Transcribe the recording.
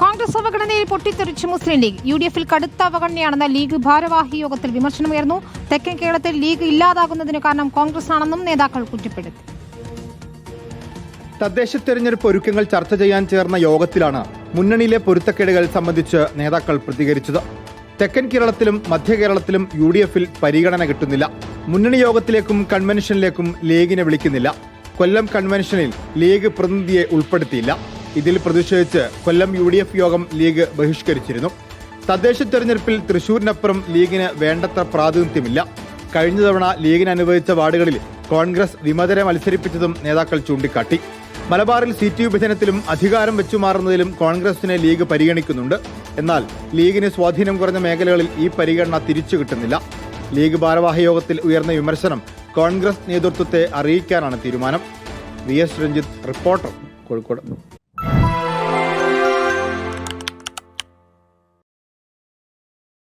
കോൺഗ്രസ് അവഗണനയിൽ പൊട്ടിത്തെറിച്ച് മുസ്ലിം ലീഗ്. UDF-ൽ കടുത്ത അവഗണനയാണെന്ന ലീഗ് ഭാരവാഹി യോഗത്തിൽ വിമർശനമുയർന്നു. തെക്കൻ കേരളത്തിൽ ലീഗ് ഇല്ലാതാകുന്നതിന് കാരണം കോൺഗ്രസ് ആണെന്നും നേതാക്കൾ കുറ്റപ്പെടുത്തി. തദ്ദേശ തെരഞ്ഞെടുപ്പ് ഒരുക്കങ്ങൾ ചർച്ച ചെയ്യാൻ ചേർന്ന യോഗത്തിലാണ് മുന്നണിയിലെ പൊരുത്തക്കേടുകൾ സംബന്ധിച്ച് നേതാക്കൾ പ്രതികരിച്ചത്. തെക്കൻ കേരളത്തിലും മധ്യ കേരളത്തിലും UDF-ൽ പരിഗണന കിട്ടുന്നില്ല. മുന്നണി യോഗത്തിലേക്കും കൺവെൻഷനിലേക്കും ലീഗിനെ വിളിക്കുന്നില്ല. കൊല്ലം കൺവെൻഷനിൽ ലീഗ് പ്രതിനിധിയെ ഉൾപ്പെടുത്തിയില്ല. ഇതിൽ പ്രതിഷേധിച്ച് കൊല്ലം UDF യോഗം ലീഗ് ബഹിഷ്കരിച്ചിരുന്നു. തദ്ദേശ തെരഞ്ഞെടുപ്പിൽ തൃശൂരിനപ്പുറം ലീഗിന് വേണ്ടത്ര പ്രാതിനിധ്യമില്ല. കഴിഞ്ഞ തവണ ലീഗിന് അനുവദിച്ച വാർഡുകളിൽ കോൺഗ്രസ് വിമതരെ മത്സരിപ്പിച്ചതും നേതാക്കൾ ചൂണ്ടിക്കാട്ടി. മലബാറിൽ സീറ്റ് വിഭജനത്തിലും അധികാരം വെച്ചുമാറുന്നതിലും കോൺഗ്രസിനെ ലീഗ് പരിഗണിക്കുന്നുണ്ട്. എന്നാൽ ലീഗിന് സ്വാധീനം കുറഞ്ഞ മേഖലകളിൽ ഈ പരിഗണന തിരിച്ചു കിട്ടുന്നില്ല. ലീഗ് ഭാരവാഹി യോഗത്തിൽ ഉയർന്ന വിമർശനം കോൺഗ്രസ് നേതൃത്വത്തെ അറിയിക്കാനാണ് തീരുമാനം. VS Ranjith, reporter, Kozhikode.